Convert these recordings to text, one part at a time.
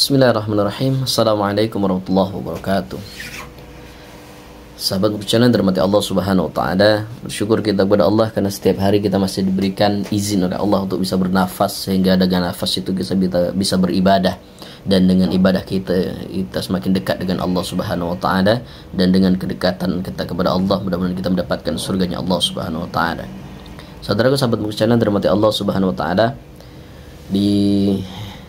Bismillahirrahmanirrahim. Assalamualaikum warahmatullahi wabarakatuh. Sahabat berjalan dirahmati Allah Subhanahu wa taala, bersyukur kita kepada Allah karena setiap hari kita masih diberikan izin oleh Allah untuk bisa bernafas, sehingga dengan nafas itu kita bisa beribadah, dan dengan ibadah kita semakin dekat dengan Allah Subhanahu wa taala, dan dengan kedekatan kita kepada Allah mudah-mudahan kita mendapatkan surganya Allah Subhanahu wa taala. Saudaraku sahabat berjalan dirahmati Allah Subhanahu wa taala, di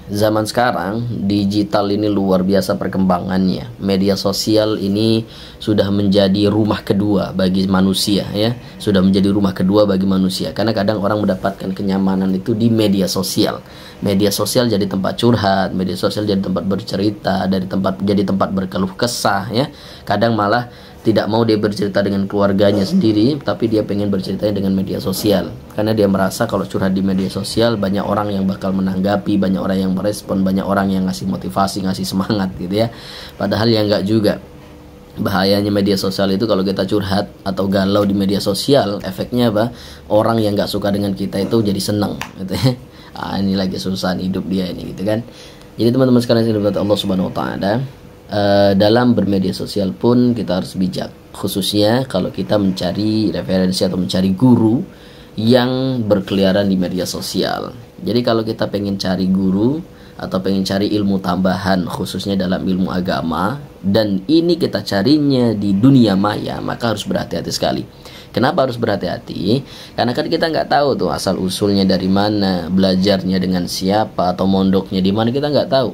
zaman sekarang digital ini luar biasa perkembangannya. Media sosial ini sudah menjadi rumah kedua bagi manusia, ya. Sudah menjadi rumah kedua bagi manusia. Karena kadang orang mendapatkan kenyamanan itu di media sosial. Media sosial jadi tempat curhat, media sosial jadi tempat bercerita, jadi tempat berkeluh kesah, ya. Kadang malah tidak mau dia bercerita dengan keluarganya sendiri, tapi dia pengen berceritanya dengan media sosial. Karena dia merasa kalau curhat di media sosial banyak orang yang bakal menanggapi, banyak orang yang merespon, banyak orang yang ngasih motivasi, ngasih semangat gitu ya. Padahal ya enggak juga. Bahayanya media sosial itu kalau kita curhat atau galau di media sosial, efeknya apa? Orang yang nggak suka dengan kita itu jadi seneng gitu ya. Ini lagi kesusahan hidup dia ini gitu kan. Jadi teman-teman sekalian yang dirahmati Allah Subhanahu wa taala, dalam bermedia sosial pun kita harus bijak, khususnya kalau kita mencari referensi atau mencari guru yang berkeliaran di media sosial. Jadi kalau kita pengen cari guru atau pengen cari ilmu tambahan khususnya dalam ilmu agama, dan ini kita carinya di dunia maya, maka harus berhati-hati sekali. Kenapa harus berhati-hati? Karena kan kita nggak tahu tuh asal usulnya dari mana, belajarnya dengan siapa, atau mondoknya di mana, kita nggak tahu.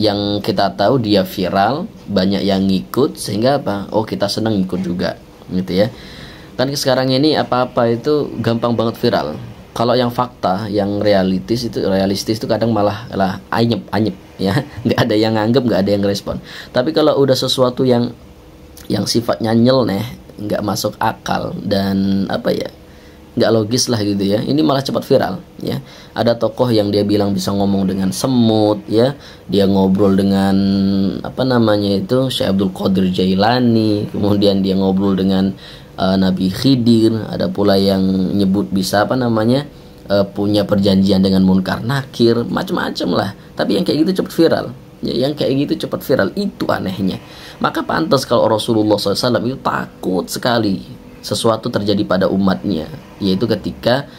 Yang kita tahu dia viral, banyak yang ngikut, sehingga apa? Oh, kita senang ikut juga gitu ya. Kan sekarang ini apa-apa itu gampang banget viral. Kalau yang fakta, yang realistis itu kadang malah anyep ya. Nggak ada yang nganggep, nggak ada yang respon. Tapi kalau udah sesuatu yang sifatnya nyeleneh, nggak masuk akal, dan nggak logis lah gitu ya, ini malah cepat viral ya. Ada tokoh yang dia bilang bisa ngomong dengan semut ya, dia ngobrol dengan Syekh Abdul Qadir Jailani, kemudian dia ngobrol dengan Nabi Khidir. Ada pula yang nyebut bisa punya perjanjian dengan Munkar Nakir, macam-macam lah. Tapi yang kayak gitu cepat viral ya, yang kayak gitu cepat viral, itu anehnya. Maka pantas kalau Rasulullah SAW itu takut sekali sesuatu terjadi pada umatnya, yaitu ketika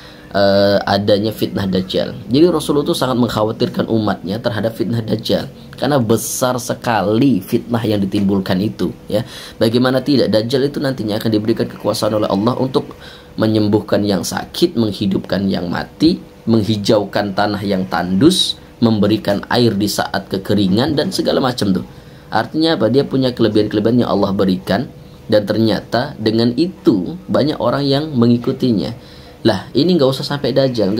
adanya fitnah Dajjal. Jadi Rasulullah itu sangat mengkhawatirkan umatnya terhadap fitnah Dajjal, karena besar sekali fitnah yang ditimbulkan itu ya. Bagaimana tidak, Dajjal itu nantinya akan diberikan kekuasaan oleh Allah untuk menyembuhkan yang sakit, menghidupkan yang mati, menghijaukan tanah yang tandus, memberikan air di saat kekeringan, dan segala macam tuh. Artinya apa? Dia punya kelebihan-kelebihan yang Allah berikan, dan ternyata dengan itu banyak orang yang mengikutinya. Lah, ini nggak usah sampai Dajjal,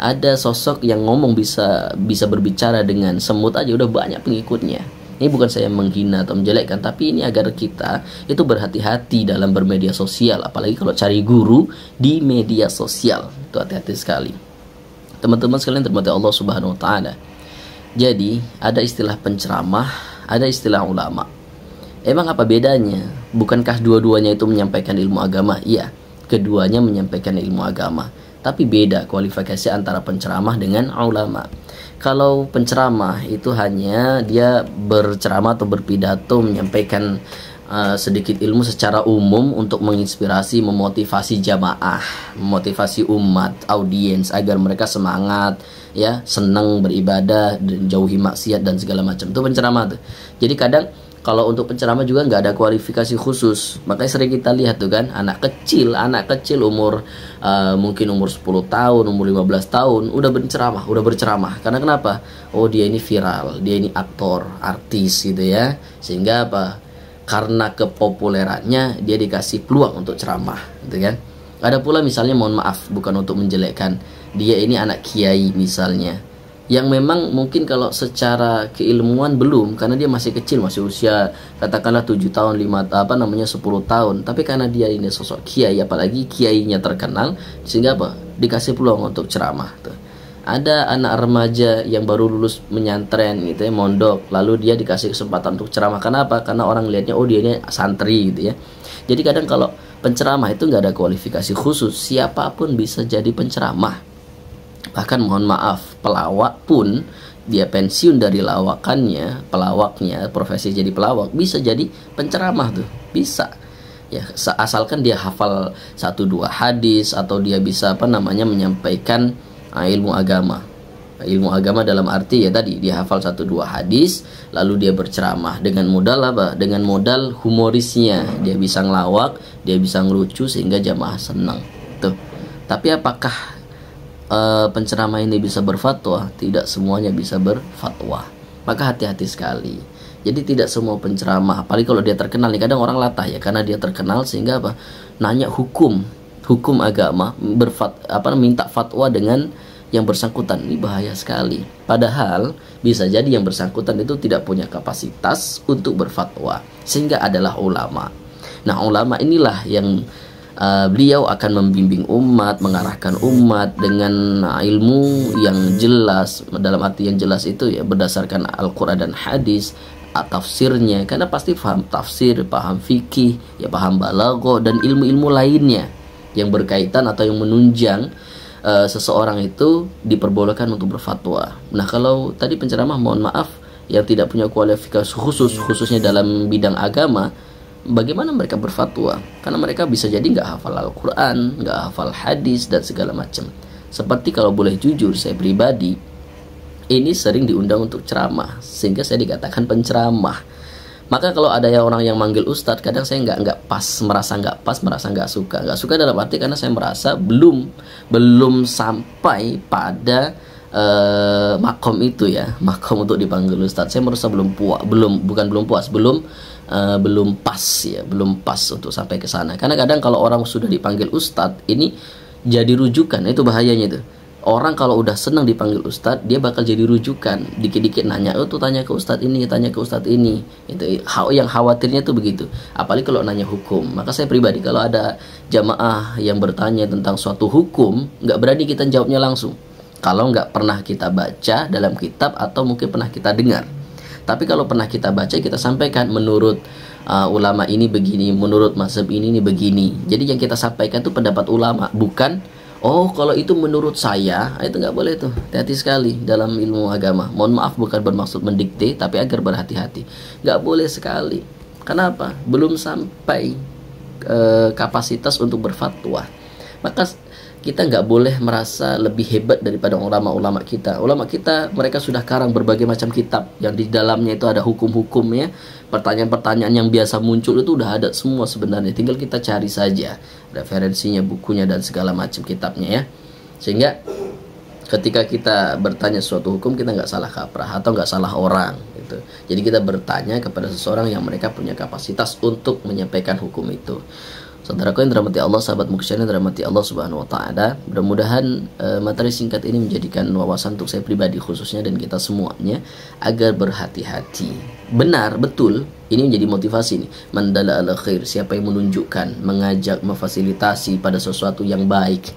ada sosok yang ngomong bisa berbicara dengan semut aja udah banyak pengikutnya. Ini bukan saya menghina atau menjelekkan, tapi ini agar kita itu berhati-hati dalam bermedia sosial, apalagi kalau cari guru di media sosial. Itu hati-hati sekali. Teman-teman sekalian terhormat Allah Subhanahu wa taala. Jadi, ada istilah penceramah, ada istilah ulama. Emang apa bedanya? Bukankah dua-duanya itu menyampaikan ilmu agama? Iya, keduanya menyampaikan ilmu agama, tapi beda kualifikasi antara penceramah dengan ulama. Kalau penceramah itu hanya dia berceramah atau berpidato, menyampaikan sedikit ilmu secara umum untuk menginspirasi, memotivasi jamaah, memotivasi umat, audiens agar mereka semangat ya, senang beribadah, jauhi maksiat dan segala macam. Itu penceramah tuh. Jadi kadang kalau untuk penceramah juga nggak ada kualifikasi khusus. Makanya sering kita lihat tuh kan, anak kecil umur mungkin umur 10 tahun, umur 15 tahun udah berceramah. Karena kenapa? Oh, dia ini viral, dia ini aktor, artis gitu ya. Sehingga apa? Karena kepopulerannya dia dikasih peluang untuk ceramah gitu kan. Ada pula misalnya, mohon maaf bukan untuk menjelekkan, dia ini anak kiai misalnya, yang memang mungkin kalau secara keilmuan belum, karena dia masih kecil, masih usia katakanlah 7 tahun, 10 tahun. Tapi karena dia ini sosok kiai, apalagi kiainya terkenal, sehingga dikasih peluang untuk ceramah tuh. Ada anak remaja yang baru lulus menyantren gitu ya, mondok, lalu dia dikasih kesempatan untuk ceramah. Kenapa? Karena orang lihatnya, oh dia ini santri gitu ya. Jadi kadang kalau penceramah itu nggak ada kualifikasi khusus, siapapun bisa jadi penceramah. Bahkan mohon maaf, pelawak pun dia pensiun dari lawakannya, pelawaknya, profesi jadi pelawak, bisa jadi penceramah tuh, bisa. Ya, asalkan dia hafal 1-2 hadis atau dia bisa menyampaikan ilmu agama. Ilmu agama dalam arti ya tadi dia hafal 1-2 hadis, lalu dia berceramah dengan modal apa? Dengan modal humorisnya. Dia bisa ngelawak, dia bisa ngelucu sehingga jamaah senang. Tuh. Tapi apakah penceramah ini bisa berfatwa? Tidak semuanya bisa berfatwa. Maka hati-hati sekali. Jadi tidak semua penceramah, apalagi kalau dia terkenal nih, kadang orang latah ya karena dia terkenal sehingga apa? Nanya hukum agama, minta fatwa dengan yang bersangkutan. Ini bahaya sekali. Padahal bisa jadi yang bersangkutan itu tidak punya kapasitas untuk berfatwa, sehingga adalah ulama. Nah, ulama inilah yang beliau akan membimbing umat, mengarahkan umat dengan ilmu yang jelas. Dalam arti yang jelas itu ya berdasarkan Al-Quran dan hadis, tafsirnya, karena pasti paham tafsir, paham fikih, ya paham balaghah dan ilmu-ilmu lainnya yang berkaitan atau yang menunjang seseorang itu diperbolehkan untuk berfatwa. Nah, kalau tadi penceramah, mohon maaf, yang tidak punya kualifikasi khususnya dalam bidang agama, bagaimana mereka berfatwa? Karena mereka bisa jadi nggak hafal Al-Quran, nggak hafal hadis dan segala macam. Seperti kalau boleh jujur, saya pribadi ini sering diundang untuk ceramah, sehingga saya dikatakan penceramah. Maka kalau ada orang yang manggil ustadz, kadang saya nggak pas, merasa nggak suka dalam arti karena saya merasa belum sampai pada makom itu ya, makom untuk dipanggil ustadz. Saya merasa belum pas untuk sampai ke sana. Karena kadang kalau orang sudah dipanggil ustadz, ini jadi rujukan, itu bahayanya itu. Orang kalau udah senang dipanggil ustadz, dia bakal jadi rujukan. Dikit-dikit nanya, tuh tanya ke ustadz ini, tanya ke ustadz ini. Itu yang khawatirnya tuh begitu. Apalagi kalau nanya hukum. Maka saya pribadi kalau ada jamaah yang bertanya tentang suatu hukum, nggak berani kita jawabnya langsung. Kalau nggak pernah kita baca dalam kitab atau mungkin pernah kita dengar. Tapi kalau pernah kita baca, kita sampaikan menurut ulama ini begini, menurut mazhab ini begini. Jadi yang kita sampaikan itu pendapat ulama, bukan kalau itu menurut saya. Itu nggak boleh tuh. Hati-hati sekali dalam ilmu agama. Mohon maaf, bukan bermaksud mendikte, tapi agar berhati-hati. Nggak boleh sekali. Kenapa? Belum sampai kapasitas untuk berfatwa. Maka kita nggak boleh merasa lebih hebat daripada ulama-ulama kita. Ulama kita, mereka sudah karang berbagai macam kitab yang di dalamnya itu ada hukum-hukumnya. Pertanyaan-pertanyaan yang biasa muncul itu udah ada semua sebenarnya. Tinggal kita cari saja referensinya, bukunya dan segala macam kitabnya ya. Sehingga ketika kita bertanya suatu hukum, kita nggak salah kaprah atau nggak salah orang gitu. Jadi kita bertanya kepada seseorang yang mereka punya kapasitas untuk menyampaikan hukum itu. Saudaraku yang dirahmati Allah, sahabat Mukhsyar yang dirahmati Allah Subhanahu wa taala, mudah-mudahan materi singkat ini menjadikan wawasan untuk saya pribadi khususnya dan kita semuanya agar berhati-hati. Benar, betul, ini menjadi motivasi nih. Mandala ala khair, siapa yang menunjukkan, mengajak, memfasilitasi pada sesuatu yang baik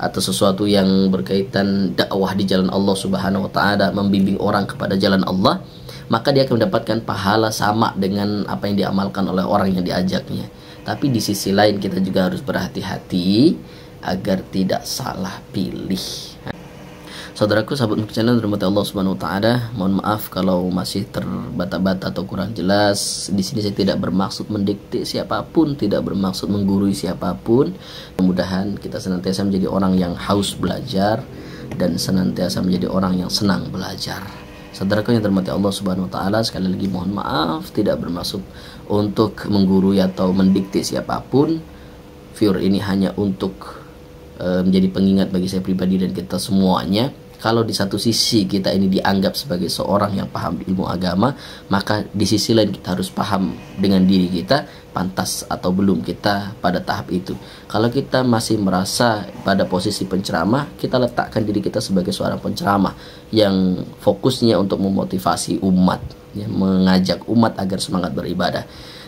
atau sesuatu yang berkaitan dakwah di jalan Allah Subhanahu wa taala, membimbing orang kepada jalan Allah, maka dia akan mendapatkan pahala sama dengan apa yang diamalkan oleh orang yang diajaknya. Tapi di sisi lain kita juga harus berhati-hati agar tidak salah pilih. Saudaraku, sahabat Mukhsyar dirahmati Allah Subhanahu wa taala, mohon maaf kalau masih terbata-bata atau kurang jelas. Di sini saya tidak bermaksud mendikte siapapun, tidak bermaksud menggurui siapapun. Mudah-mudahan kita senantiasa menjadi orang yang haus belajar dan senantiasa menjadi orang yang senang belajar. Saudaraku yang dirahmati Allah Subhanahu wa taala, sekali lagi mohon maaf tidak bermaksud untuk menggurui atau mendikte siapapun. Viewer ini hanya untuk menjadi pengingat bagi saya pribadi dan kita semuanya. Kalau di satu sisi kita ini dianggap sebagai seorang yang paham ilmu agama, maka di sisi lain kita harus paham dengan diri kita, pantas atau belum kita pada tahap itu. Kalau kita masih merasa pada posisi penceramah, kita letakkan diri kita sebagai seorang penceramah yang fokusnya untuk memotivasi umat, ya, mengajak umat agar semangat beribadah.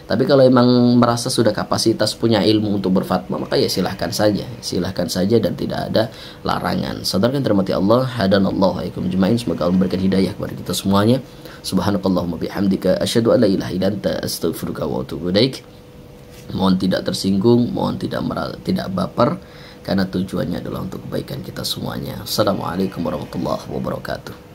Tapi kalau emang merasa sudah kapasitas punya ilmu untuk berfatwa, maka ya silahkan saja dan tidak ada larangan. Saudara yang dirahmati Allah, hadanallahu alaikum jemain, semoga Allah memberikan hidayah kepada kita semuanya. Subhanakallahumma bihamdika asyhadu an la ilaha illa anta astaghfiruka wa atubu ilaik. Mohon tidak tersinggung, mohon tidak baper, karena tujuannya adalah untuk kebaikan kita semuanya. Assalamualaikum warahmatullahi wabarakatuh.